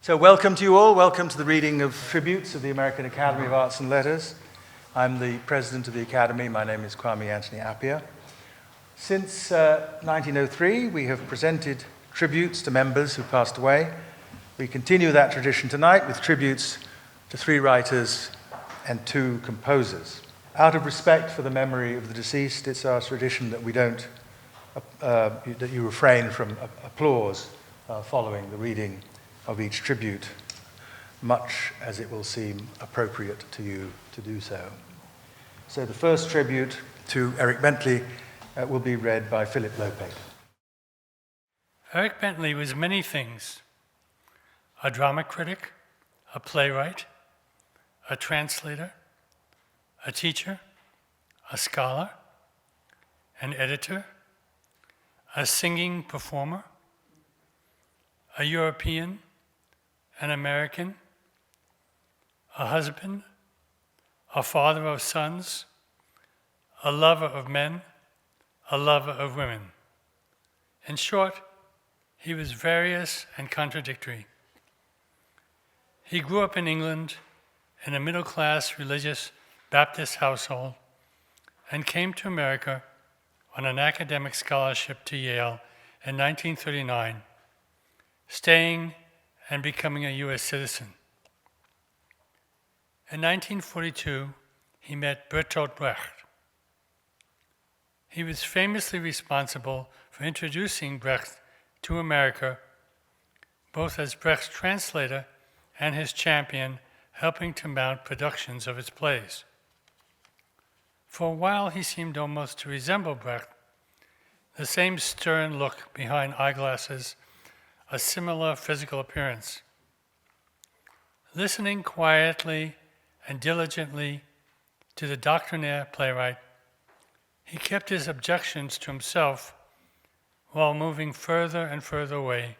So welcome to you all. Welcome to the reading of tributes of the American Academy of Arts and Letters. I'm the president of the Academy. My name is Kwame Anthony Appiah. Since 1903, we have presented tributes to members who passed away. We continue that tradition tonight with tributes to 3 writers and 2 composers. Out of respect for the memory of the deceased, it's our tradition that we don't, that you refrain from applause following the reading of each tribute, much as it will seem appropriate to you to do so. So the first tribute to Eric Bentley will be read by Phillip Lopate. Eric Bentley was many things: a drama critic, a playwright, a translator, a teacher, a scholar, an editor, a singing performer, a European, an American, a husband, a father of sons, a lover of men, a lover of women. In short, he was various and contradictory. He grew up in England in a middle-class religious Baptist household and came to America on an academic scholarship to Yale in 1939, staying and becoming a U.S. citizen. In 1942, he met Bertolt Brecht. He was famously responsible for introducing Brecht to America, both as Brecht's translator and his champion, helping to mount productions of his plays. For a while, he seemed almost to resemble Brecht, the same stern look behind eyeglasses, a similar physical appearance. Listening quietly and diligently to the doctrinaire playwright, he kept his objections to himself while moving further and further away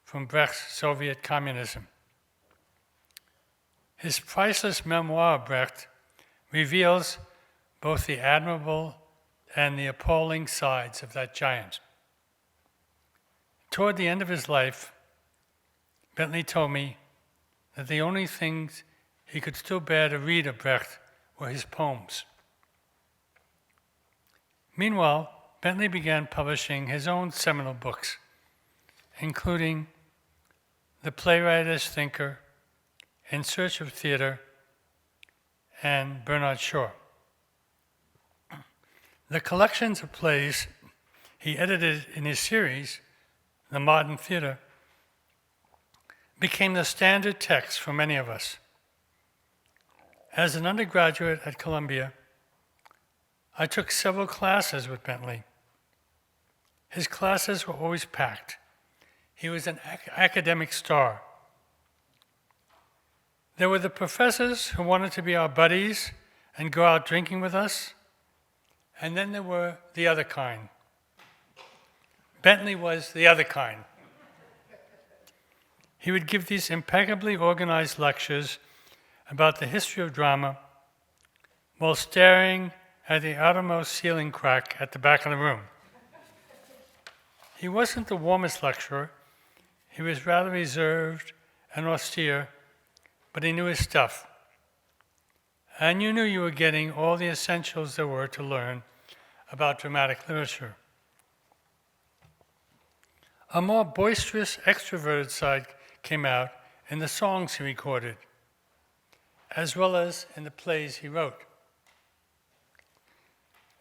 from Brecht's Soviet communism. His priceless memoir of Brecht reveals both the admirable and the appalling sides of that giant. Toward the end of his life, Bentley told me that the only things he could still bear to read of Brecht were his poems. Meanwhile, Bentley began publishing his own seminal books, including The Playwright as Thinker, In Search of Theater, and Bernard Shaw. The collections of plays he edited in his series, The Modern Theater, became the standard text for many of us. As an undergraduate at Columbia, I took several classes with Bentley. His classes were always packed. He was an academic star. There were the professors who wanted to be our buddies and go out drinking with us, and then there were the other kind. Bentley was the other kind. He would give these impeccably organized lectures about the history of drama while staring at the outermost ceiling crack at the back of the room. He wasn't the warmest lecturer. He was rather reserved and austere, but he knew his stuff. And you knew you were getting all the essentials there were to learn about dramatic literature. A more boisterous, extroverted side came out in the songs he recorded, as well as in the plays he wrote.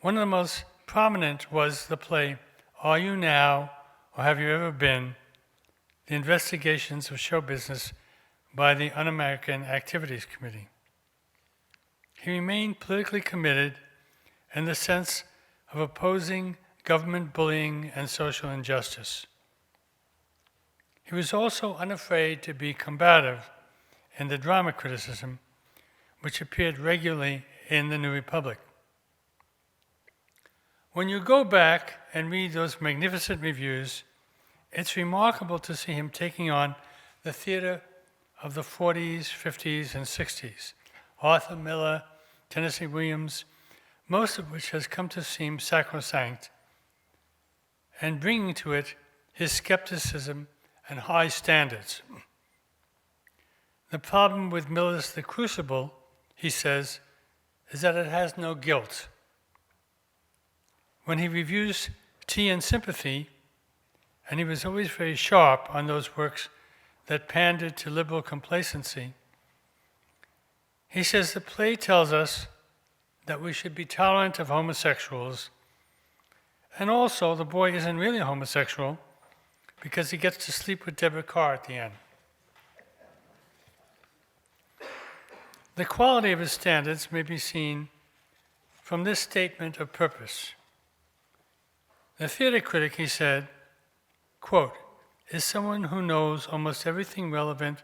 One of the most prominent was the play Are You Now, or Have You Ever Been? The Investigations of Show Business by the Un-American Activities Committee. He remained politically committed in the sense of opposing government bullying and social injustice. He was also unafraid to be combative in the drama criticism, which appeared regularly in the New Republic. When you go back and read those magnificent reviews, it's remarkable to see him taking on the theater of the 40s, 50s, and 60s, Arthur Miller, Tennessee Williams, most of which has come to seem sacrosanct, and bringing to it his skepticism and high standards. The problem with Miller's The Crucible, he says, is that it has no guilt. When he reviews Tea and Sympathy, and he was always very sharp on those works that pandered to liberal complacency, he says the play tells us that we should be tolerant of homosexuals, and also the boy isn't really homosexual because he gets to sleep with Deborah Carr at the end. The quality of his standards may be seen from this statement of purpose. The theater critic, he said, quote, is someone who knows almost everything relevant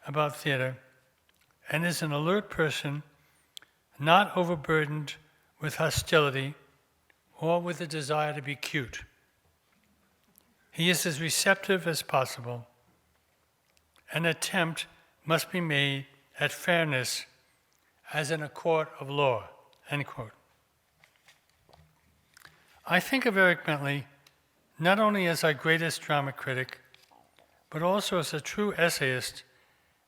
about theater and is an alert person, not overburdened with hostility or with a desire to be cute. He is as receptive as possible. An attempt must be made at fairness as in a court of law, end quote. I think of Eric Bentley not only as our greatest drama critic, but also as a true essayist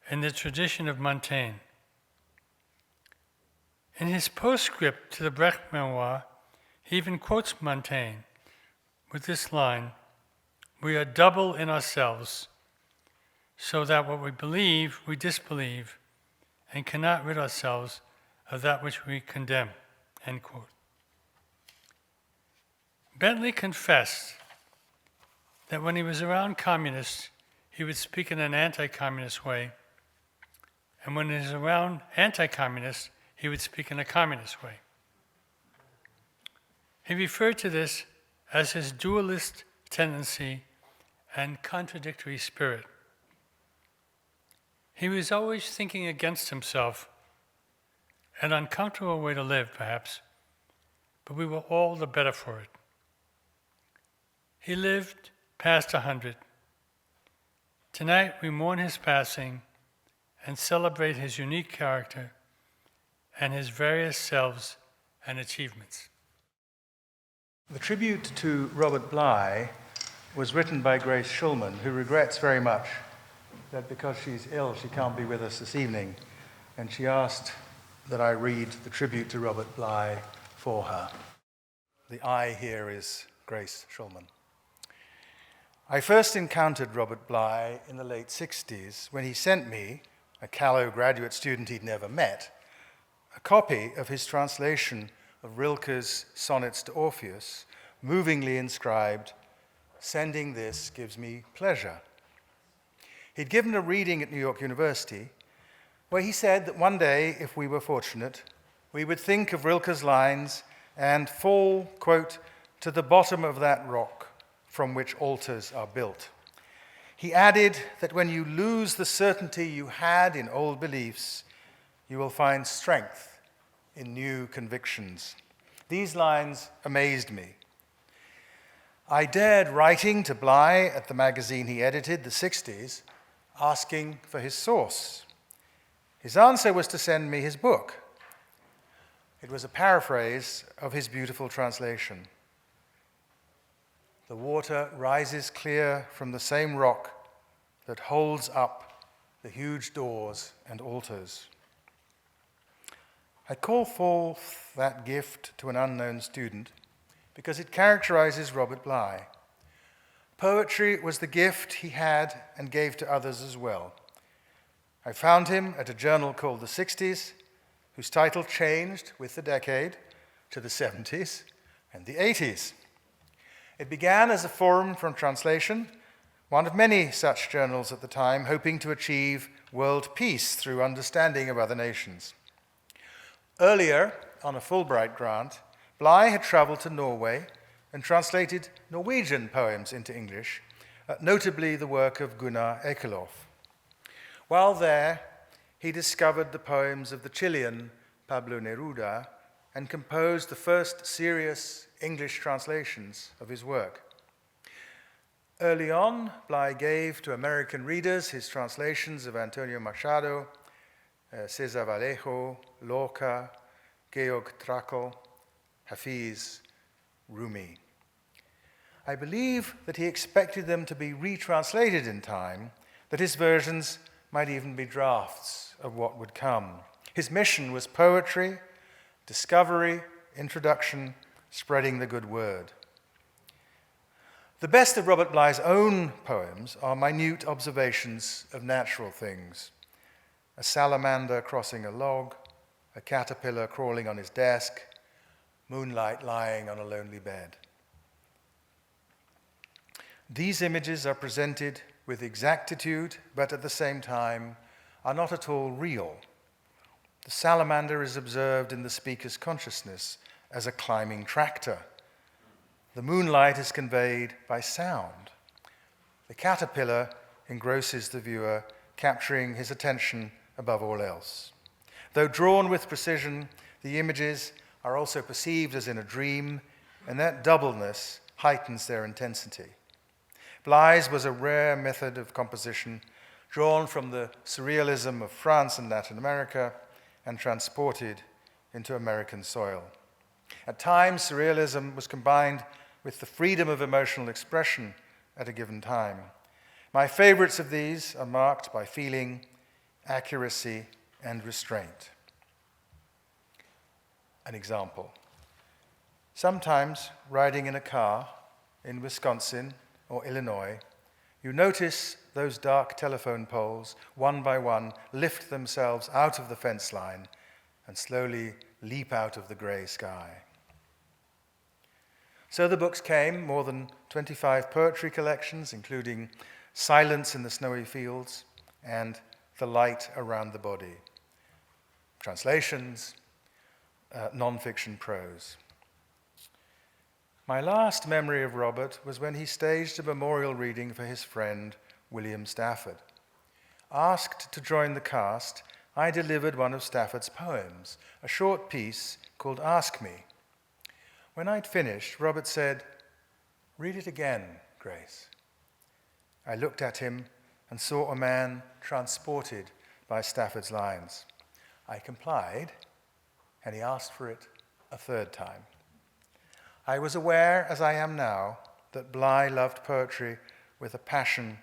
in the tradition of Montaigne. In his postscript to the Brecht memoir, he even quotes Montaigne with this line, "We are double in ourselves, so that what we believe, we disbelieve, and cannot rid ourselves of that which we condemn," end quote. Bentley confessed that when he was around communists, he would speak in an anti-communist way, and when he was around anti-communists, he would speak in a communist way. He referred to this as his dualist tendency and contradictory spirit. He was always thinking against himself, an uncomfortable way to live, perhaps, but we were all the better for it. He lived past 100. Tonight we mourn his passing and celebrate his unique character and his various selves and achievements. The tribute to Robert Bly was written by Grace Schulman, who regrets very much that because she's ill, she can't be with us this evening, and she asked that I read the tribute to Robert Bly for her. The I here is Grace Schulman. I first encountered Robert Bly in the late 60s when he sent me, a callow graduate student he'd never met, a copy of his translation of Rilke's Sonnets to Orpheus, movingly inscribed, "Sending this gives me pleasure." He'd given a reading at New York University where he said that one day, if we were fortunate, we would think of Rilke's lines and fall, quote, "to the bottom of that rock from which altars are built." He added that when you lose the certainty you had in old beliefs, you will find strength in new convictions. These lines amazed me. I dared writing to Bly at the magazine he edited, The 60s, asking for his source. His answer was to send me his book. It was a paraphrase of his beautiful translation. The water rises clear from the same rock that holds up the huge doors and altars. I call forth that gift to an unknown student because it characterizes Robert Bly. Poetry was the gift he had and gave to others as well. I found him at a journal called The 60s, whose title changed with the decade to the 70s and the 80s. It began as a forum for translation, one of many such journals at the time, hoping to achieve world peace through understanding of other nations. Earlier, on a Fulbright grant, Bly had traveled to Norway and translated Norwegian poems into English, notably the work of Gunnar Ekelöf. While there, he discovered the poems of the Chilean Pablo Neruda and composed the first serious English translations of his work. Early on, Bly gave to American readers his translations of Antonio Machado, César Vallejo, Lorca, Georg Trakl, Hafiz, Rumi. I believe that he expected them to be retranslated in time, that his versions might even be drafts of what would come. His mission was poetry, discovery, introduction, spreading the good word. The best of Robert Bligh's own poems are minute observations of natural things. A salamander crossing a log, a caterpillar crawling on his desk, moonlight lying on a lonely bed. These images are presented with exactitude, but at the same time are not at all real. The salamander is observed in the speaker's consciousness as a climbing tractor. The moonlight is conveyed by sound. The caterpillar engrosses the viewer, capturing his attention above all else. Though drawn with precision, the images are also perceived as in a dream, and that doubleness heightens their intensity. Bligh's was a rare method of composition, drawn from the surrealism of France and Latin America and transported into American soil. At times, surrealism was combined with the freedom of emotional expression at a given time. My favorites of these are marked by feeling, accuracy, and restraint. An example. Sometimes, riding in a car in Wisconsin or Illinois, you notice those dark telephone poles, one by one, lift themselves out of the fence line and slowly leap out of the gray sky. So the books came, more than 25 poetry collections, including Silence in the Snowy Fields and The Light Around the Body. Translations, non-fiction prose. My last memory of Robert was when he staged a memorial reading for his friend, William Stafford. Asked to join the cast, I delivered one of Stafford's poems, a short piece called Ask Me. When I'd finished, Robert said, "Read it again, Grace." I looked at him and saw a man transported by Stafford's lines. I complied, and he asked for it a third time. I was aware, as I am now, that Bligh loved poetry with a passion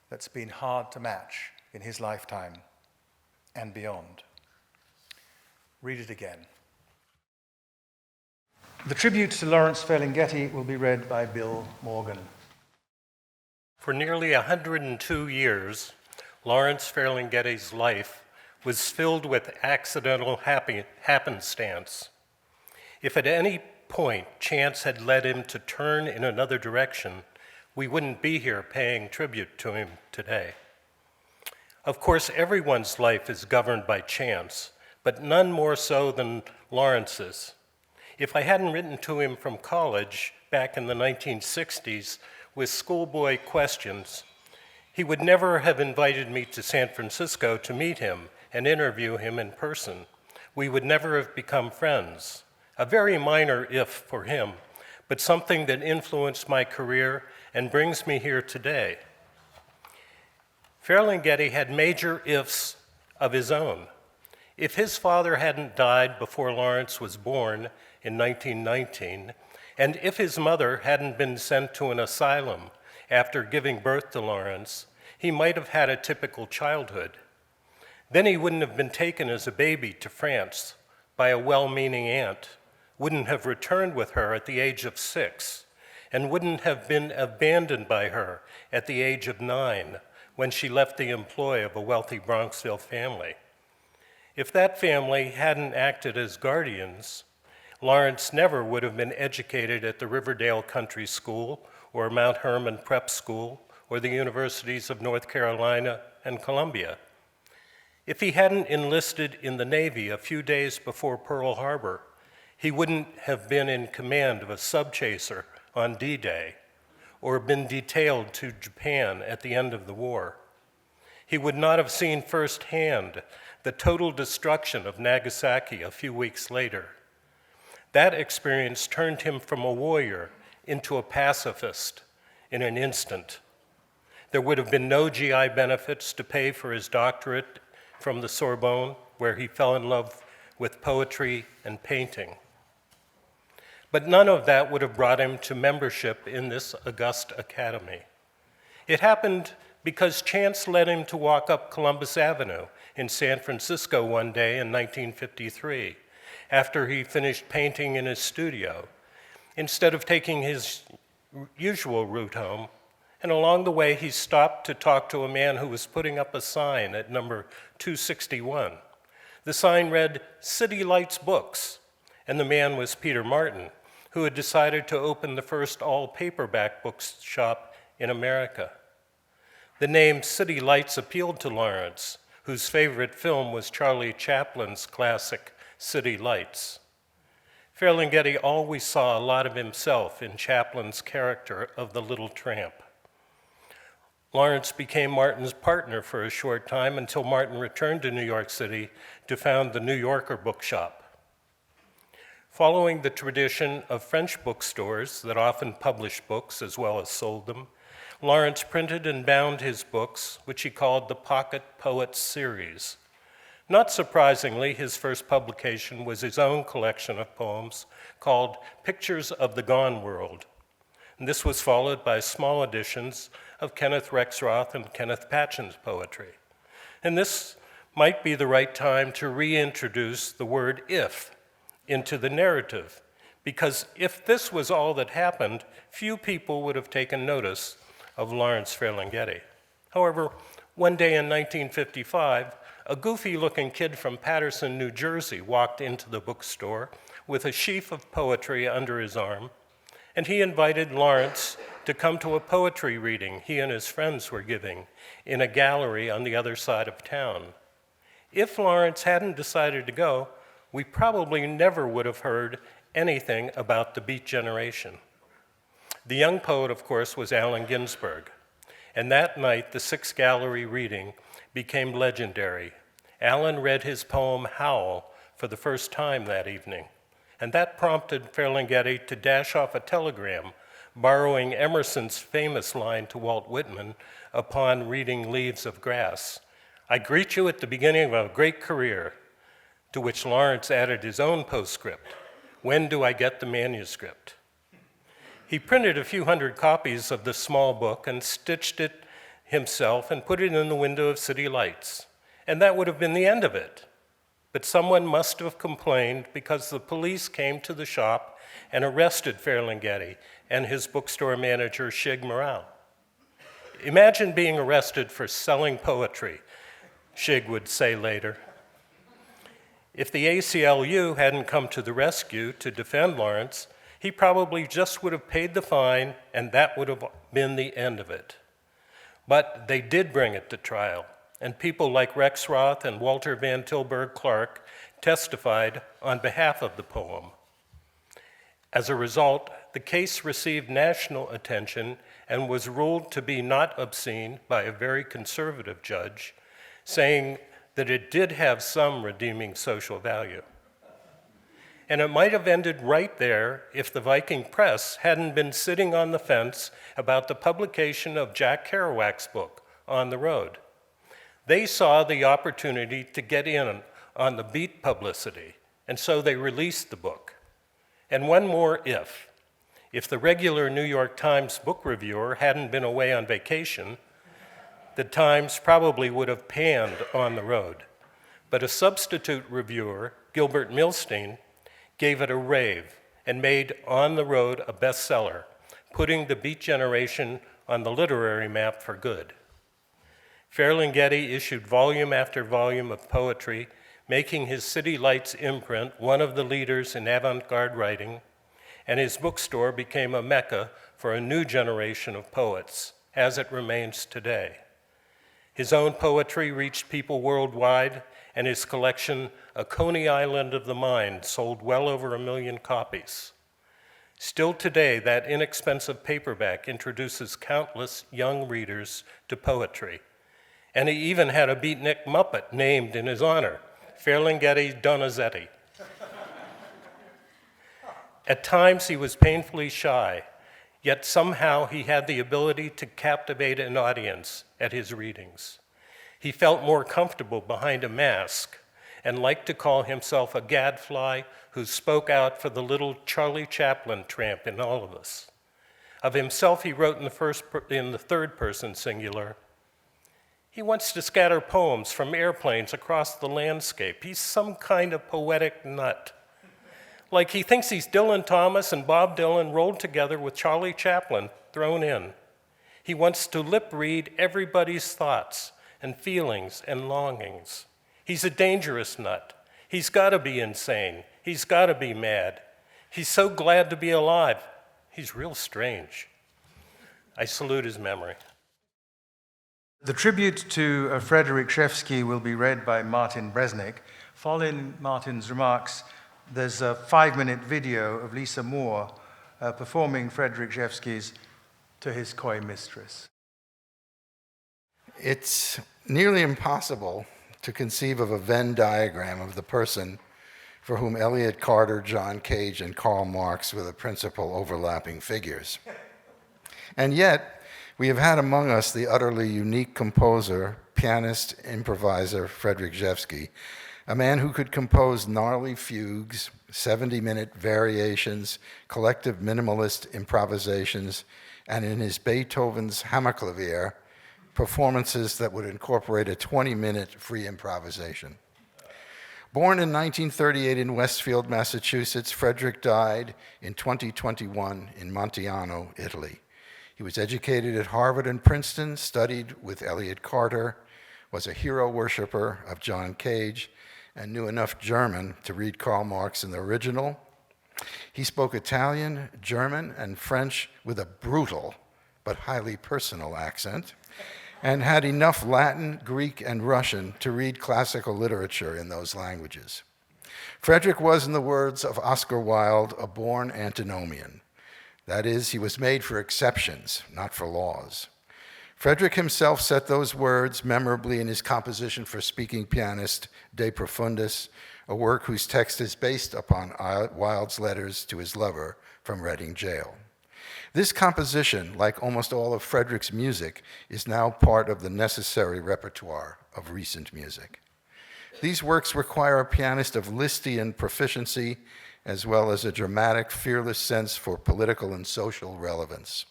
that's been hard to match in his lifetime and beyond. Read it again. The tribute to Lawrence Ferlinghetti will be read by Bill Morgan. For nearly 102 years, Lawrence Ferlinghetti's life was filled with accidental happenstance. If at any point chance had led him to turn in another direction, we wouldn't be here paying tribute to him today. Of course, everyone's life is governed by chance, but none more so than Lawrence's. If I hadn't written to him from college back in the 1960s with schoolboy questions, he would never have invited me to San Francisco to meet him and interview him in person. We would never have become friends. A very minor if for him, but something that influenced my career and brings me here today. Ferlinghetti had major ifs of his own. If his father hadn't died before Lawrence was born in 1919, and if his mother hadn't been sent to an asylum after giving birth to Lawrence, he might have had a typical childhood. Then he wouldn't have been taken as a baby to France by a well-meaning aunt, wouldn't have returned with her at the age of 6, and wouldn't have been abandoned by her at the age of 9 when she left the employ of a wealthy Bronxville family. If that family hadn't acted as guardians, Lawrence never would have been educated at the Riverdale Country School or Mount Hermon Prep School or the universities of North Carolina and Columbia. If he hadn't enlisted in the Navy a few days before Pearl Harbor, he wouldn't have been in command of a subchaser on D-Day or been detailed to Japan at the end of the war. He would not have seen firsthand the total destruction of Nagasaki a few weeks later. That experience turned him from a warrior into a pacifist in an instant. There would have been no GI benefits to pay for his doctorate from the Sorbonne, where he fell in love with poetry and painting. But none of that would have brought him to membership in this august academy. It happened because chance led him to walk up Columbus Avenue in San Francisco one day in 1953, after he finished painting in his studio, instead of taking his usual route home. And along the way, he stopped to talk to a man who was putting up a sign at number 261. The sign read, "City Lights Books," and the man was Peter Martin, who had decided to open the first all-paperback bookshop in America. The name City Lights appealed to Lawrence, whose favorite film was Charlie Chaplin's classic City Lights. Ferlinghetti always saw a lot of himself in Chaplin's character of the little tramp. Lawrence became Martin's partner for a short time until Martin returned to New York City to found the New Yorker bookshop. Following the tradition of French bookstores that often published books as well as sold them, Lawrence printed and bound his books, which he called the Pocket Poets Series. Not surprisingly, his first publication was his own collection of poems called Pictures of the Gone World. And this was followed by small editions of Kenneth Rexroth and Kenneth Patchen's poetry. And this might be the right time to reintroduce the word if into the narrative, because if this was all that happened, few people would have taken notice of Lawrence Ferlinghetti. However, one day in 1955, a goofy-looking kid from Paterson, New Jersey, walked into the bookstore with a sheaf of poetry under his arm, and he invited Lawrence to come to a poetry reading he and his friends were giving in a gallery on the other side of town. If Lawrence hadn't decided to go, we probably never would have heard anything about the Beat Generation. The young poet, of course, was Allen Ginsberg, and that night, the Sixth Gallery reading became legendary. Allen read his poem Howl for the first time that evening, and that prompted Ferlinghetti to dash off a telegram, borrowing Emerson's famous line to Walt Whitman upon reading Leaves of Grass, "I greet you at the beginning of a great career," to which Lawrence added his own postscript, "When do I get the manuscript?" He printed a few hundred copies of the small book and stitched it himself and put it in the window of City Lights. And that would have been the end of it. But someone must have complained because the police came to the shop and arrested Ferlinghetti and his bookstore manager, Shig Morrell. "Imagine being arrested for selling poetry," Shig would say later. If the ACLU hadn't come to the rescue to defend Lawrence, he probably just would have paid the fine, and that would have been the end of it. But they did bring it to trial, and people like Rexroth and Walter Van Tilburg Clark testified on behalf of the poem. As a result, the case received national attention and was ruled to be not obscene by a very conservative judge, saying that it did have some redeeming social value. And it might have ended right there if the Viking press hadn't been sitting on the fence about the publication of Jack Kerouac's book, On the Road. They saw the opportunity to get in on the beat publicity, and so they released the book. And one more if. If the regular New York Times book reviewer hadn't been away on vacation, the Times probably would have panned On the Road. But a substitute reviewer, Gilbert Milstein, gave it a rave and made On the Road a bestseller, putting the Beat Generation on the literary map for good. Ferlinghetti issued volume after volume of poetry, making his City Lights imprint one of the leaders in avant-garde writing, and his bookstore became a mecca for a new generation of poets, as it remains today. His own poetry reached people worldwide, and his collection, A Coney Island of the Mind, sold well over 1 million copies. Still today, that inexpensive paperback introduces countless young readers to poetry. And he even had a beatnik Muppet named in his honor, Ferlinghetti Donizetti. At times, he was painfully shy, yet somehow he had the ability to captivate an audience at his readings. He felt more comfortable behind a mask and liked to call himself a gadfly who spoke out for the little Charlie Chaplin tramp in all of us. Of himself, he wrote in the third person singular, He wants to scatter poems from airplanes across the landscape. He's some kind of poetic nut. Like he thinks he's Dylan Thomas and Bob Dylan rolled together with Charlie Chaplin thrown in. He wants to lip read everybody's thoughts and feelings and longings. He's a dangerous nut. He's got to be insane. He's got to be mad. He's so glad to be alive. He's real strange. I salute his memory. The tribute to Frederic Rzewski will be read by Martin Bresnick. Following Martin's remarks, there's a 5-minute video of Lisa Moore performing Frederic Rzewski's To His Coy Mistress. It's nearly impossible to conceive of a Venn diagram of the person for whom Elliott Carter, John Cage, and Karl Marx were the principal overlapping figures. And yet, we have had among us the utterly unique composer, pianist, improviser, Frederic Rzewski, a man who could compose gnarly fugues, 70-minute variations, collective minimalist improvisations, and in his Beethoven's Hammerklavier, performances that would incorporate a 20-minute free improvisation. Born in 1938 in Westfield, Massachusetts, Frederic died in 2021 in Montiano, Italy. He was educated at Harvard and Princeton, studied with Elliott Carter, was a hero worshiper of John Cage, and knew enough German to read Karl Marx in the original. He spoke Italian, German, and French with a brutal but highly personal accent, and had enough Latin, Greek, and Russian to read classical literature in those languages. Frederic was, in the words of Oscar Wilde, a born antinomian. That is, he was made for exceptions, not for laws. Frederic himself set those words memorably in his composition for speaking pianist, De Profundis, a work whose text is based upon Wilde's letters to his lover from Reading Jail. This composition, like almost all of Frederic's music, is now part of the necessary repertoire of recent music. These works require a pianist of Lisztian proficiency, as well as a dramatic, fearless sense for political and social relevance.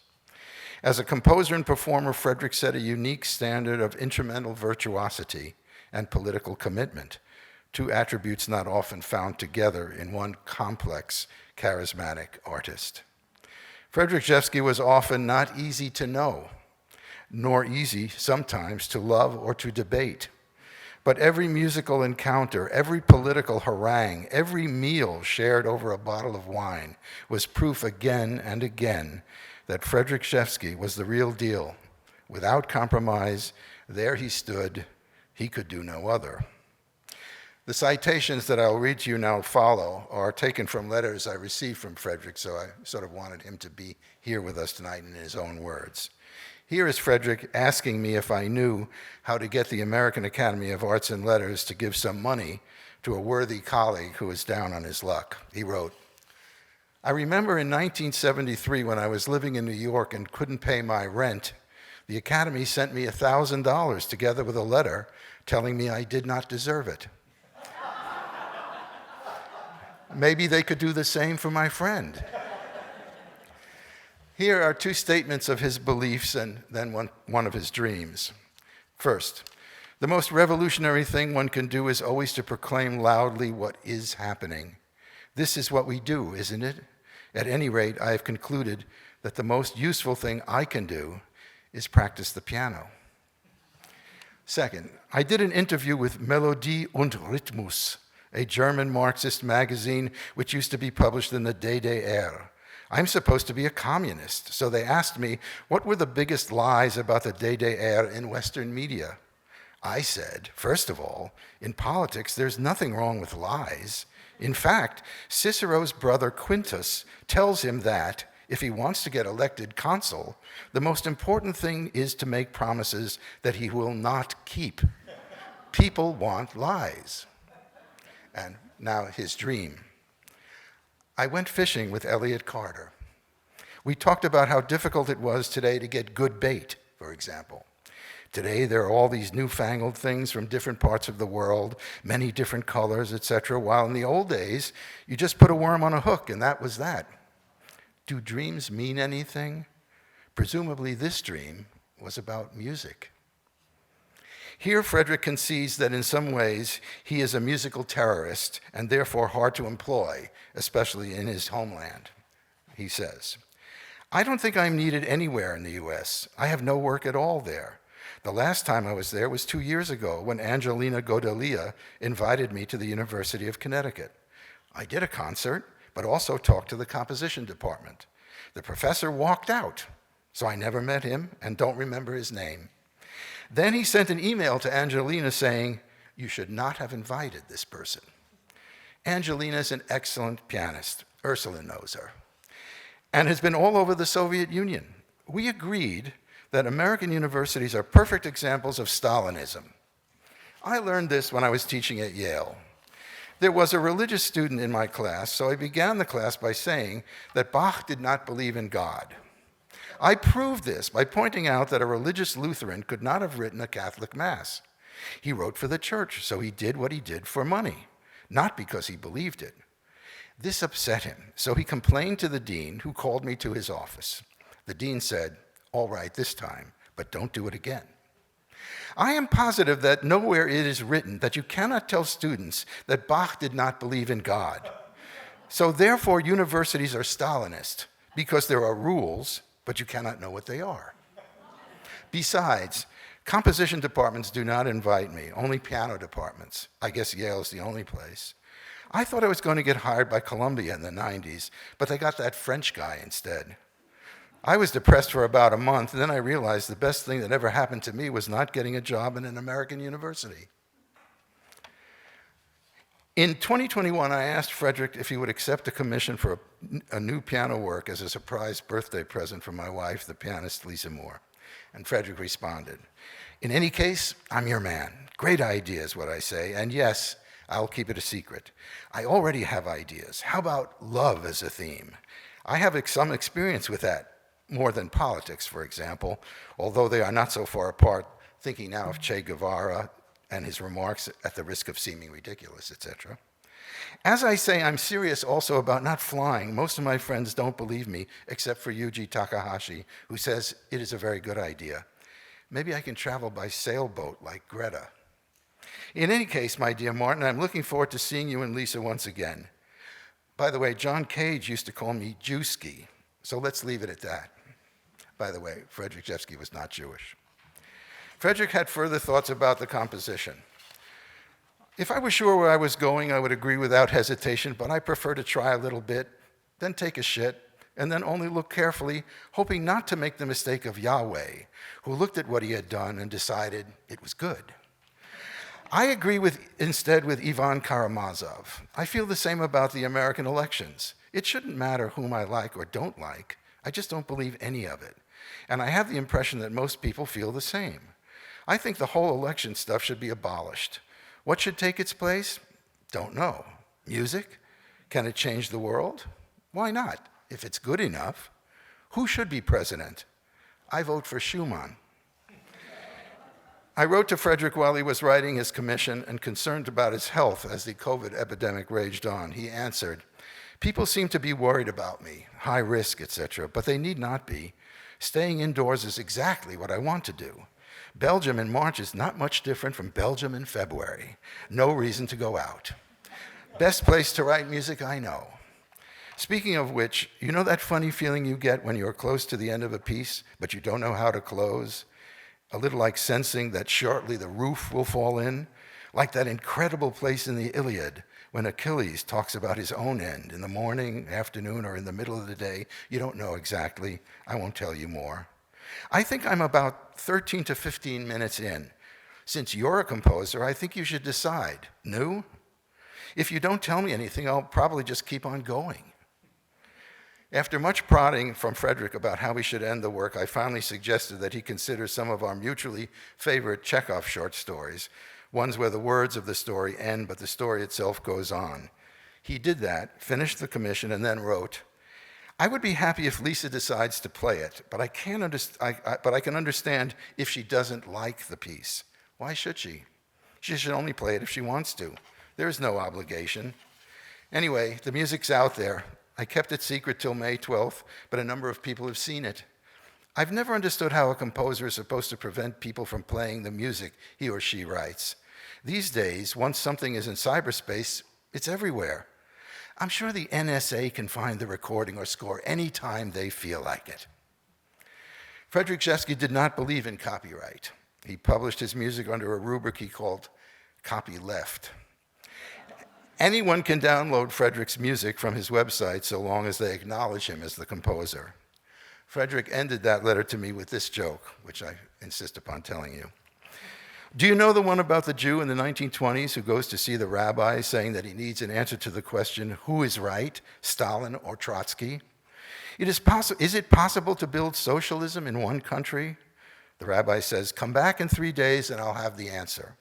As a composer and performer, Frederic set a unique standard of instrumental virtuosity and political commitment, two attributes not often found together in one complex, charismatic artist. Frederic Rzewski was often not easy to know, nor easy sometimes to love or to debate. But every musical encounter, every political harangue, every meal shared over a bottle of wine was proof again and again that Frederic Rzewski was the real deal. Without compromise, there he stood, he could do no other. The citations that I'll read to you now follow are taken from letters I received from Frederic, so I sort of wanted him to be here with us tonight in his own words. Here is Frederic asking me if I knew how to get the American Academy of Arts and Letters to give some money to a worthy colleague who was down on his luck. He wrote, "I remember in 1973 when I was living in New York and couldn't pay my rent, the Academy sent me $1,000 together with a letter telling me I did not deserve it. Maybe they could do the same for my friend." Here are two statements of his beliefs and then one of his dreams. First, the most revolutionary thing one can do is always to proclaim loudly what is happening. This is what we do, isn't it? At any rate, I have concluded that the most useful thing I can do is practice the piano. Second, I did an interview with Melodie und Rhythmus, a German Marxist magazine which used to be published in the DDR. I'm supposed to be a communist, so they asked me what were the biggest lies about the DDR in Western media. I said, first of all, in politics there's nothing wrong with lies. In fact, Cicero's brother Quintus tells him that if he wants to get elected consul, the most important thing is to make promises that he will not keep. People want lies. And now his dream. I went fishing with Elliott Carter. We talked about how difficult it was today to get good bait, for example. Today there are all these newfangled things from different parts of the world, many different colors, etc., while in the old days, you just put a worm on a hook and that was that. Do dreams mean anything? Presumably this dream was about music. Here, Frederic concedes that in some ways he is a musical terrorist and therefore hard to employ, especially in his homeland. He says, "I don't think I'm needed anywhere in the US. I have no work at all there. The last time I was there was 2 years ago when Angelina Godelia invited me to the University of Connecticut. I did a concert, but also talked to the composition department. The professor walked out, so I never met him and don't remember his name. Then he sent an email to Angelina saying, 'You should not have invited this person.' Angelina is an excellent pianist. Ursula knows her, and has been all over the Soviet Union. We agreed that American universities are perfect examples of Stalinism. I learned this when I was teaching at Yale. There was a religious student in my class, so I began the class by saying that Bach did not believe in God. I proved this by pointing out that a religious Lutheran could not have written a Catholic Mass. He wrote for the church, so he did what he did for money, not because he believed it. This upset him, so he complained to the dean, who called me to his office. The dean said, 'All right this time, but don't do it again.' I am positive that nowhere it is written that you cannot tell students that Bach did not believe in God. So therefore, universities are Stalinist, because there are rules, but you cannot know what they are. Besides, composition departments do not invite me, only piano departments. I guess Yale is the only place. I thought I was going to get hired by Columbia in the 90s, but they got that French guy instead. I was depressed for about a month, and then I realized the best thing that ever happened to me was not getting a job in an American university. In 2021, I asked Frederic if he would accept a commission for a new piano work as a surprise birthday present for my wife, the pianist Lisa Moore. And Frederic responded, "In any case, I'm your man. Great idea is what I say, and yes, I'll keep it a secret. I already have ideas. How about love as a theme? I have some experience with that, more than politics, for example, although they are not so far apart, thinking now of Che Guevara and his remarks at the risk of seeming ridiculous, etc. As I say, I'm serious also about not flying. Most of my friends don't believe me, except for Yuji Takahashi, who says it is a very good idea. Maybe I can travel by sailboat like Greta. In any case, my dear Martin, I'm looking forward to seeing you and Lisa once again. By the way, John Cage used to call me Jewski, so let's leave it at that. By the way, Frederic Rzewski was not Jewish. Frederic had further thoughts about the composition. If I were sure where I was going, I would agree without hesitation, but I prefer to try a little bit, then take a shit, and then only look carefully, hoping not to make the mistake of Yahweh, who looked at what he had done and decided it was good. I agree instead with Ivan Karamazov. I feel the same about the American elections. It shouldn't matter whom I like or don't like. I just don't believe any of it. And I have the impression that most people feel the same. I think the whole election stuff should be abolished. What should take its place? Don't know. Music? Can it change the world? Why not, if it's good enough? Who should be president? I vote for Schulman. I wrote to Frederic while he was writing his commission and concerned about his health as the COVID epidemic raged on. He answered, "People seem to be worried about me, high risk, etc., but they need not be. Staying indoors is exactly what I want to do. Belgium in March is not much different from Belgium in February. No reason to go out. Best place to write music I know." Speaking of which, you know that funny feeling you get when you're close to the end of a piece, but you don't know how to close? A little like sensing that shortly the roof will fall in, like that incredible place in the Iliad when Achilles talks about his own end in the morning, afternoon, or in the middle of the day. You don't know exactly. I won't tell you more. I think I'm about 13 to 15 minutes in. Since you're a composer, I think you should decide. New? If you don't tell me anything, I'll probably just keep on going. After much prodding from Frederic about how we should end the work, I finally suggested that he consider some of our mutually favorite Chekhov short stories, ones where the words of the story end, but the story itself goes on. He did that, finished the commission, and then wrote, "I would be happy if Lisa decides to play it, but I can understand if she doesn't like the piece. Why should she? She should only play it if she wants to. There is no obligation. Anyway, the music's out there. I kept it secret till May 12th, but a number of people have seen it. I've never understood how a composer is supposed to prevent people from playing the music he or she writes. These days, once something is in cyberspace, it's everywhere. I'm sure the NSA can find the recording or score any time they feel like it. Frederic Rzewski did not believe in copyright. He published his music under a rubric he called copyleft. Anyone can download Frederic's music from his website so long as they acknowledge him as the composer. Frederic ended that letter to me with this joke, which I insist upon telling you. Do you know the one about the Jew in the 1920s who goes to see the rabbi saying that he needs an answer to the question, who is right, Stalin or Trotsky? Is it possible to build socialism in one country? The rabbi says, come back in 3 days and I'll have the answer.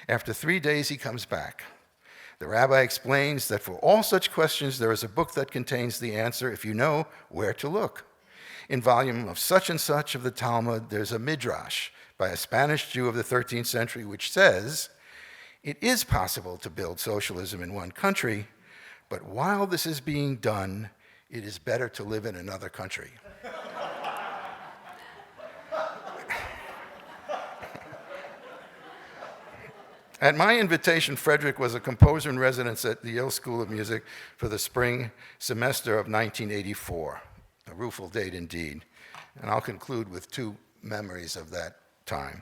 After 3 days, he comes back. The rabbi explains that for all such questions, there is a book that contains the answer if you know where to look. In volume of such and such of the Talmud, there's a midrash by a Spanish Jew of the 13th century which says, it is possible to build socialism in one country, but while this is being done, it is better to live in another country. At my invitation, Frederic was a composer in residence at the Yale School of Music for the spring semester of 1984. A rueful date indeed. And I'll conclude with 2 memories of that time.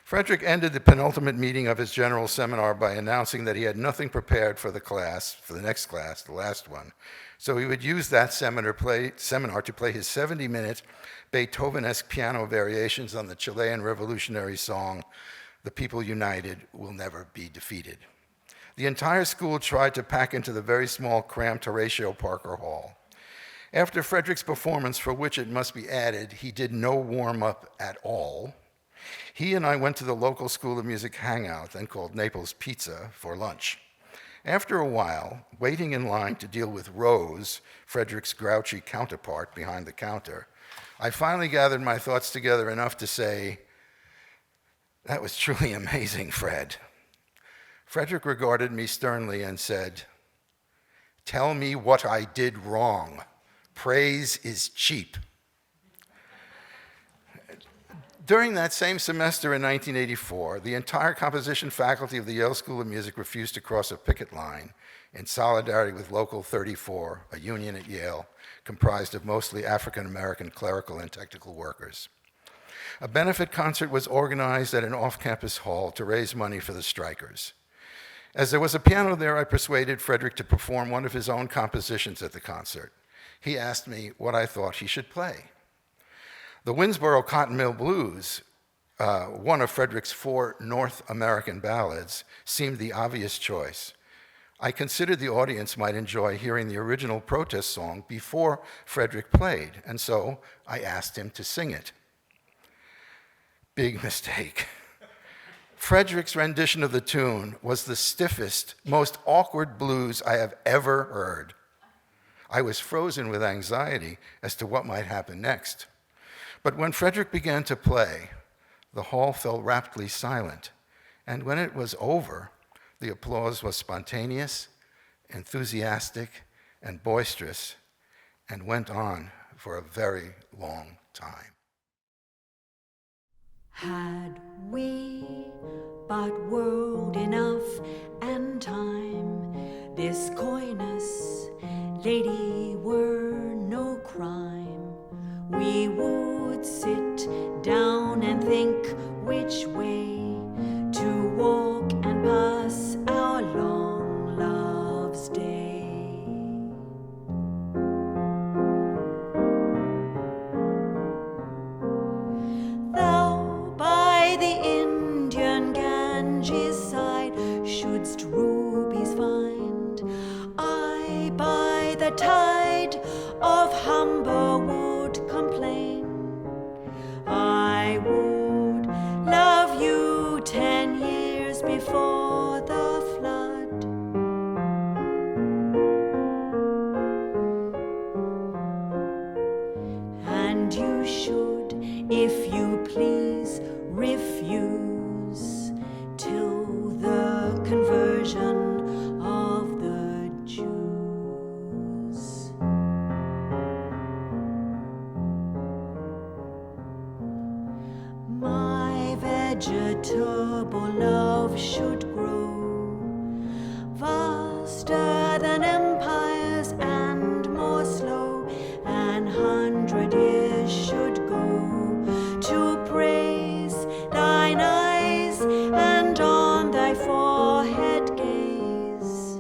Frederic ended the penultimate meeting of his general seminar by announcing that he had nothing prepared for the class, for the next class, the last one. So he would use that seminar to play his 70-minute Beethoven-esque piano variations on the Chilean revolutionary song, The People United Will Never Be Defeated. The entire school tried to pack into the very small, cramped Horatio Parker Hall. After Frederic's performance, for which it must be added, he did no warm-up at all, he and I went to the local School of Music hangout, then called Naples Pizza, for lunch. After a while, waiting in line to deal with Rose, Frederic's grouchy counterpart behind the counter, I finally gathered my thoughts together enough to say, that was truly amazing, Fred. Frederic regarded me sternly and said, tell me what I did wrong. Praise is cheap. During that same semester in 1984, the entire composition faculty of the Yale School of Music refused to cross a picket line in solidarity with Local 34, a union at Yale comprised of mostly African-American clerical and technical workers. A benefit concert was organized at an off-campus hall to raise money for the strikers. As there was a piano there, I persuaded Frederic to perform one of his own compositions at the concert. He asked me what I thought he should play. The Winsboro Cotton Mill Blues, one of Frederic's 4 North American ballads, seemed the obvious choice. I considered the audience might enjoy hearing the original protest song before Frederic played, and so I asked him to sing it. Big mistake. Frederic's rendition of the tune was the stiffest, most awkward blues I have ever heard. I was frozen with anxiety as to what might happen next. But when Frederic began to play, the hall fell raptly silent, and when it was over, the applause was spontaneous, enthusiastic, and boisterous, and went on for a very long time. Had we but world enough and time, this coyness, lady, were no crime. We would sit down and think which way to walk and pass our long love's day. Thou by the Indian Ganges side shouldst rubies find, I by the tide of Humber would complain. I would love you 10 years before the flood. And you should, if you please, refuse till the conversion of the Jews. vegetable love should grow, vaster than empires and more slow, 100 years should go to praise thine eyes and on thy forehead gaze.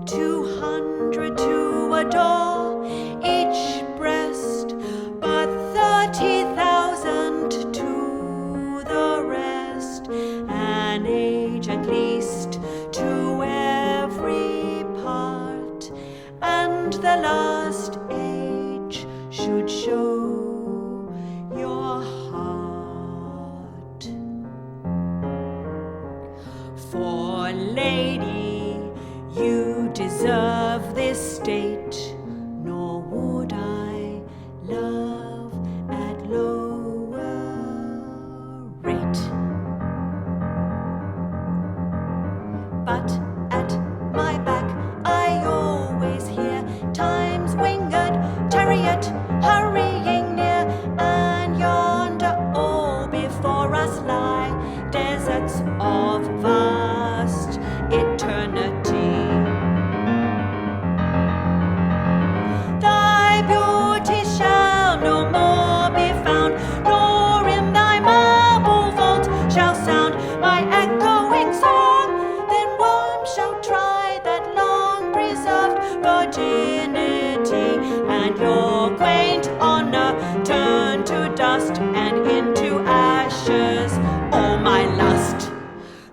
200 to adore each breast, but 30,000 to the rest, an age at least to every part, and the last age should show your heart. For lady, you deserve this state, nor would I love at lower rate. But at my back I always hear time's winged chariot hurrying near, and yonder all before us lie deserts of vast eternity. Thy beauty shall no more be found, nor in thy marble vault shall sound my echoing song. Then worms shall try that long preserved virginity, and your quaint honor turn to dust and into ashes all my lust.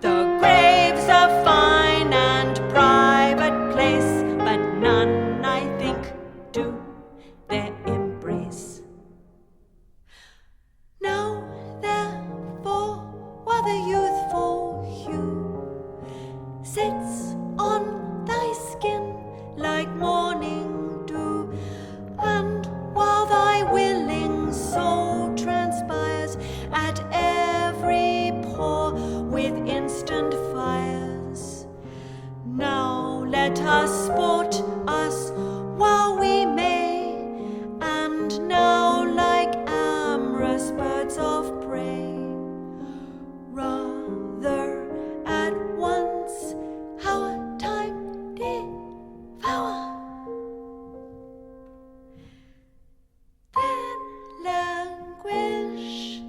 The grave's a fine and private place, but none, I think, do their embrace. Now, therefore, while the youthful hue sits on thy skin like morning dew, and while thy willing soul transpires at every pore with instant fires, now let us sport us while we may, and now like amorous birds of prey, rather at once our time devour, then languish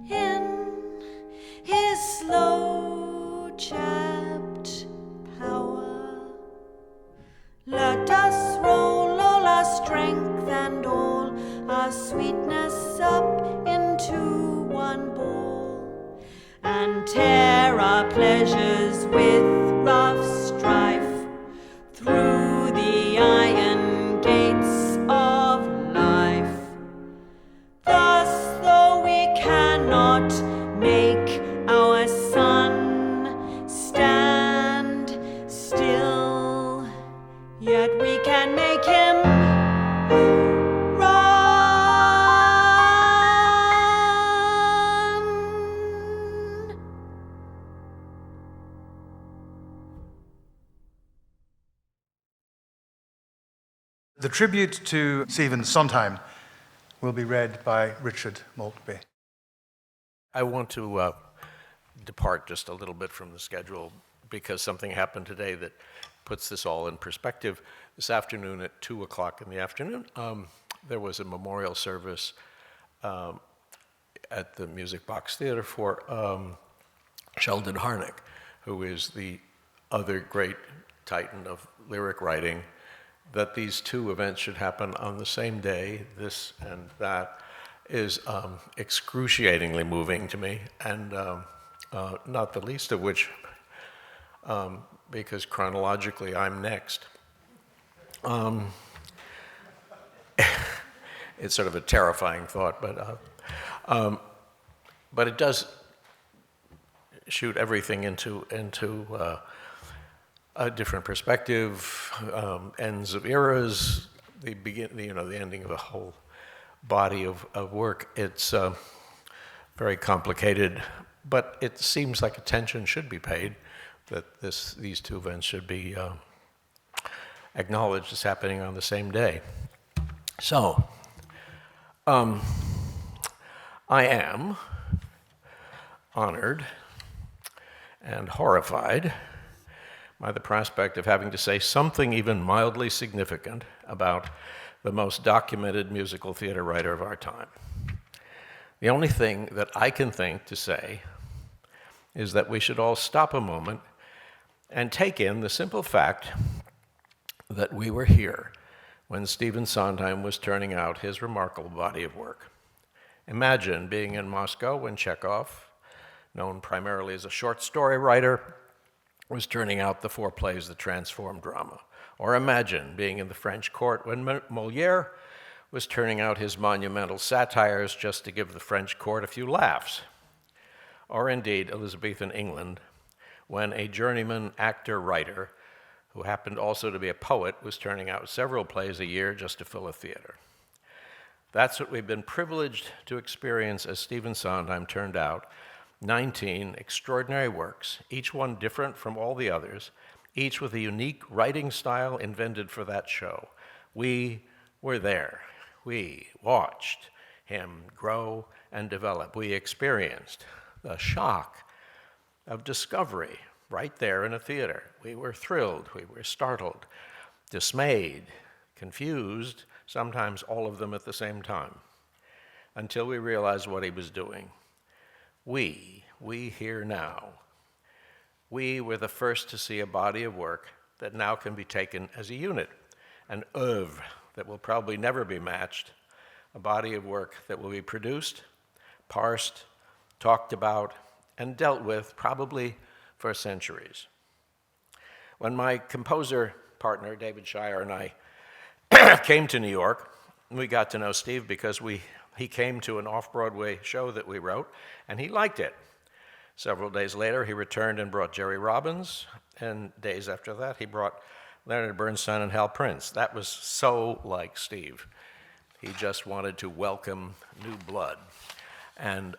in his slow chapped power. Let us roll all our strength and all our sweetness up into one ball, and tear our pleasures with rough strife through the iron gates of life. Thus, though we cannot make our sun stand still, yet we can make him run. The tribute to Stephen Sondheim will be read by Richard Maltby. I want to depart just a little bit from the schedule because something happened today that puts this all in perspective. This afternoon at 2 o'clock in the afternoon, there was a memorial service at the Music Box Theater for Sheldon Harnick, who is the other great titan of lyric writing. That these two events should happen on the same day, this and that, is excruciatingly moving to me, and not the least of which, because chronologically I'm next. It's sort of a terrifying thought, but it does shoot everything into a different perspective, ends of eras, the ending of a whole body of work. It's very complicated, but it seems like attention should be paid, that these two events should be acknowledged as happening on the same day. So, I am honored and horrified by the prospect of having to say something even mildly significant about the most documented musical theater writer of our time. The only thing that I can think to say is that we should all stop a moment and take in the simple fact that we were here when Stephen Sondheim was turning out his remarkable body of work. Imagine being in Moscow when Chekhov, known primarily as a short story writer, was turning out the 4 plays that transformed drama. Or imagine being in the French court when Molière was turning out his monumental satires just to give the French court a few laughs. Or indeed Elizabethan England, when a journeyman actor-writer, who happened also to be a poet, was turning out several plays a year just to fill a theater. That's what we've been privileged to experience as Stephen Sondheim turned out 19 extraordinary works, each one different from all the others, each with a unique writing style invented for that show. We were there. We watched him grow and develop. We experienced the shock of discovery right there in a theater. We were thrilled, we were startled, dismayed, confused, sometimes all of them at the same time, until we realized what he was doing. We here now, we were the first to see a body of work that now can be taken as a unit, an oeuvre that will probably never be matched, a body of work that will be produced, parsed, talked about, and dealt with probably for centuries. When my composer partner, David Shire, and I came to New York, we got to know Steve because he came to an off-Broadway show that we wrote, and he liked it. Several days later, he returned and brought Jerry Robbins, and days after that, he brought Leonard Bernstein and Hal Prince. That was so like Steve. He just wanted to welcome new blood. And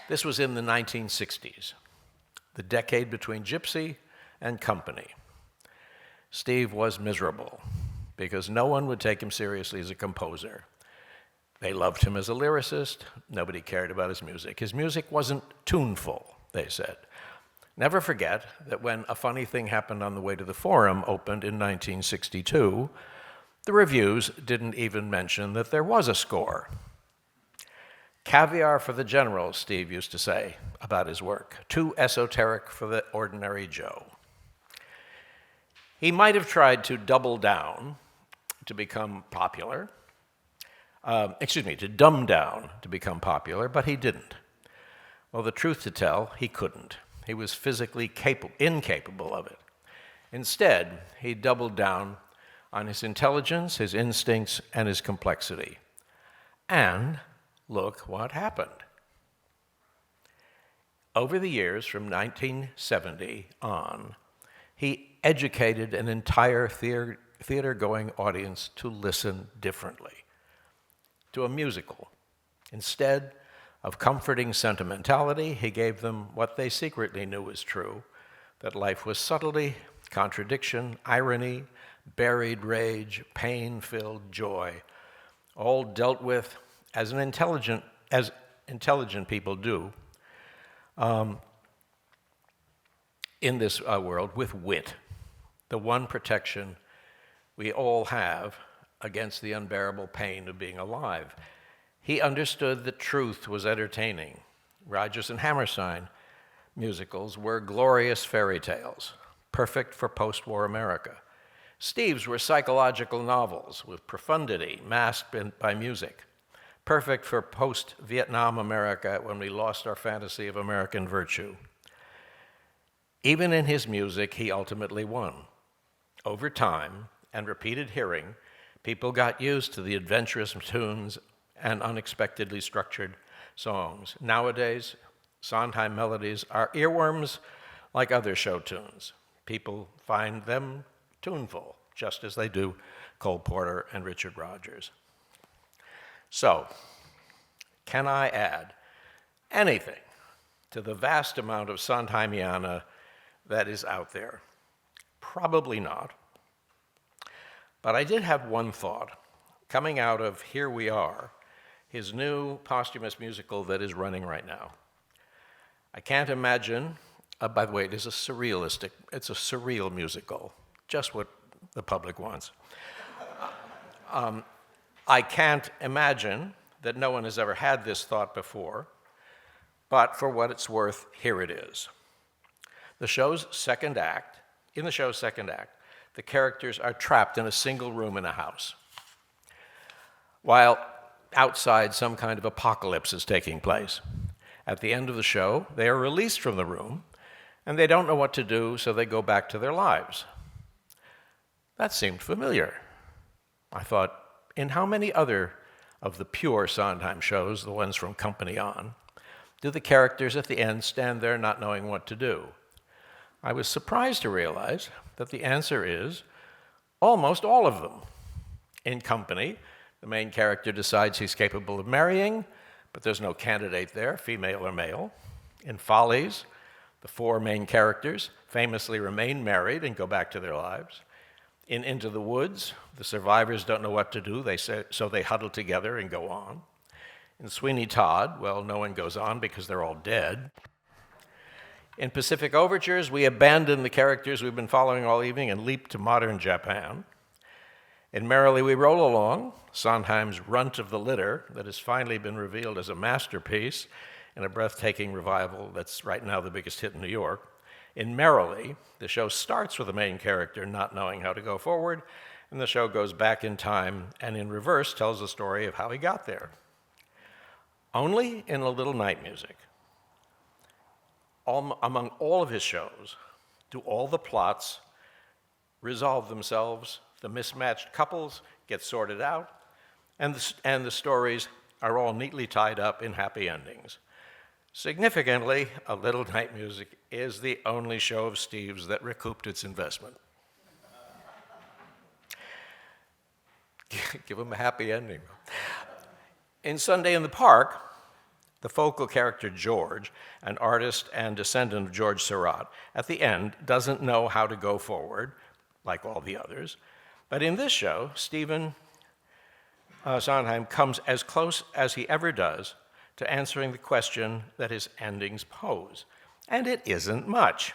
this was in the 1960s, the decade between Gypsy and Company. Steve was miserable because no one would take him seriously as a composer. They loved him as a lyricist. Nobody cared about his music. His music wasn't tuneful, they said. Never forget that when A Funny Thing Happened on the Way to the Forum opened in 1962, the reviews didn't even mention that there was a score. Caviar for the generals, Steve used to say about his work. Too esoteric for the ordinary Joe. He might have tried to double down to become popular, to dumb down to become popular, but he didn't. Well, the truth to tell, he couldn't. He was physically incapable of it. Instead, he doubled down on his intelligence, his instincts, and his complexity. And look what happened. Over the years, from 1970 on, he educated an entire theater-going audience to listen differently to a musical. Instead of comforting sentimentality, he gave them what they secretly knew was true, that life was subtlety, contradiction, irony, buried rage, pain-filled joy, all dealt with as intelligent people do in this world, with wit, the one protection we all have against the unbearable pain of being alive. He understood that truth was entertaining. Rodgers and Hammerstein musicals were glorious fairy tales, perfect for post-war America. Steve's were psychological novels with profundity masked by music, perfect for post-Vietnam America when we lost our fantasy of American virtue. Even in his music, he ultimately won. Over time and repeated hearing, people got used to the adventurous tunes and unexpectedly structured songs. Nowadays, Sondheim melodies are earworms like other show tunes. People find them tuneful, just as they do Cole Porter and Richard Rodgers. So, can I add anything to the vast amount of Sondheimiana that is out there? Probably not. But I did have one thought coming out of Here We Are, his new posthumous musical that is running right now. I can't imagine, by the way, it's a surreal musical, just what the public wants. I can't imagine that no one has ever had this thought before, but for what it's worth, here it is. In the show's second act, the characters are trapped in a single room in a house, while outside some kind of apocalypse is taking place. At the end of the show, they are released from the room, and they don't know what to do, so they go back to their lives. That seemed familiar. I thought, in how many other of the pure Sondheim shows, the ones from Company on, do the characters at the end stand there not knowing what to do? I was surprised to realize that the answer is almost all of them. In Company, the main character decides he's capable of marrying, but there's no candidate there, female or male. In Follies, the four main characters famously remain married and go back to their lives. In Into the Woods, the survivors don't know what to do, so they huddle together and go on. In Sweeney Todd, well, no one goes on because they're all dead. In Pacific Overtures, we abandon the characters we've been following all evening and leap to modern Japan. In Merrily We Roll Along, Sondheim's Runt of the Litter that has finally been revealed as a masterpiece in a breathtaking revival that's right now the biggest hit in New York. In Merrily, the show starts with the main character not knowing how to go forward, and the show goes back in time and in reverse tells the story of how he got there. Only in A Little Night Music, among all of his shows, do all the plots resolve themselves, the mismatched couples get sorted out, and the stories are all neatly tied up in happy endings. Significantly, A Little Night Music is the only show of Steve's that recouped its investment. Give him a happy ending. In Sunday in the Park, the focal character George, an artist and descendant of George Seurat, at the end doesn't know how to go forward, like all the others. But in this show, Stephen Sondheim comes as close as he ever does to answering the question that his endings pose. And it isn't much.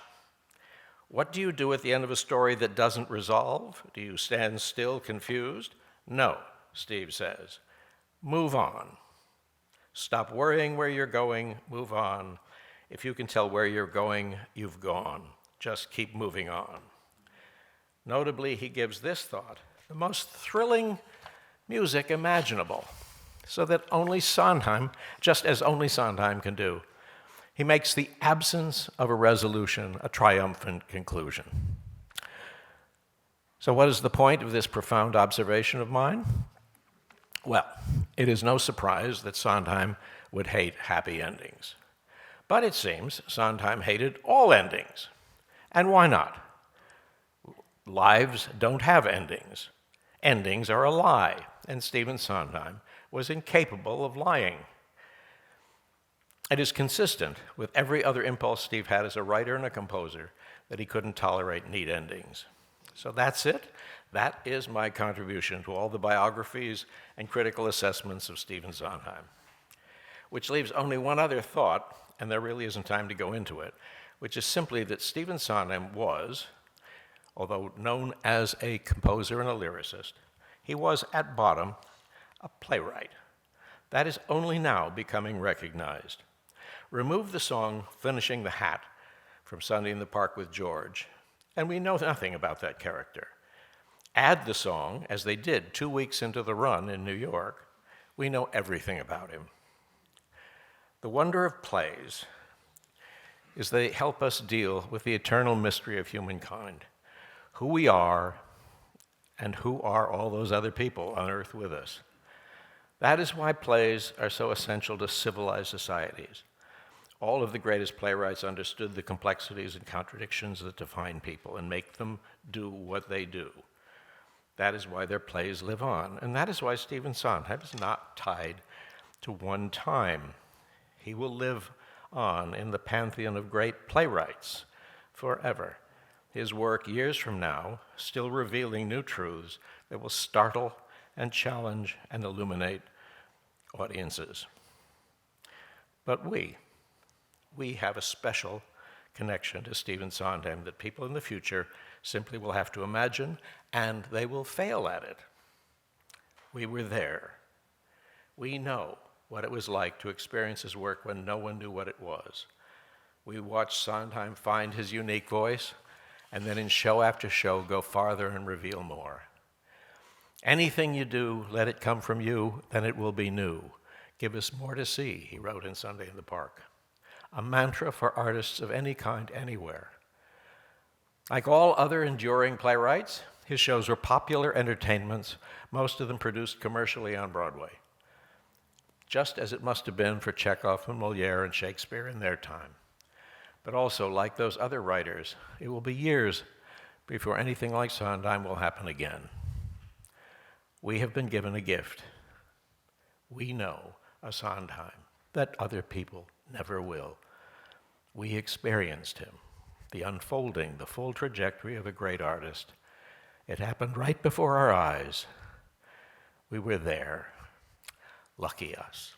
What do you do at the end of a story that doesn't resolve? Do you stand still confused? No, Steve says. Move on. Stop worrying where you're going, move on. If you can tell where you're going, you've gone. Just keep moving on. Notably, he gives this thought, the most thrilling music imaginable, so that only Sondheim, just as only Sondheim can do, he makes the absence of a resolution a triumphant conclusion. So what is the point of this profound observation of mine? Well, it is no surprise that Sondheim would hate happy endings. But it seems Sondheim hated all endings. And why not? Lives don't have endings. Endings are a lie, and Stephen Sondheim was incapable of lying. It is consistent with every other impulse Steve had as a writer and a composer that he couldn't tolerate neat endings. So that's it. That is my contribution to all the biographies and critical assessments of Stephen Sondheim. Which leaves only one other thought, and there really isn't time to go into it, which is simply that Stephen Sondheim was, although known as a composer and a lyricist, he was at bottom a playwright. That is only now becoming recognized. Remove the song Finishing the Hat from Sunday in the Park with George, and we know nothing about that character. Add the song, as they did 2 weeks into the run in New York, we know everything about him. The wonder of plays is they help us deal with the eternal mystery of humankind, who we are and who are all those other people on earth with us. That is why plays are so essential to civilized societies. All of the greatest playwrights understood the complexities and contradictions that define people and make them do what they do. That is why their plays live on, and that is why Stephen Sondheim is not tied to one time. He will live on in the pantheon of great playwrights forever. His work years from now, still revealing new truths that will startle and challenge and illuminate audiences. But we have a special connection to Stephen Sondheim that people in the future simply will have to imagine, and they will fail at it. We were there. We know what it was like to experience his work when no one knew what it was. We watched Sondheim find his unique voice, and then in show after show go farther and reveal more. Anything you do, let it come from you, then it will be new. Give us more to see, he wrote in Sunday in the Park. A mantra for artists of any kind, anywhere. Like all other enduring playwrights, his shows were popular entertainments, most of them produced commercially on Broadway, just as it must have been for Chekhov and Molière and Shakespeare in their time. But also, like those other writers, it will be years before anything like Sondheim will happen again. We have been given a gift. We know a Sondheim that other people never will. We experienced him, the unfolding, the full trajectory of a great artist. It happened right before our eyes. We were there. Lucky us.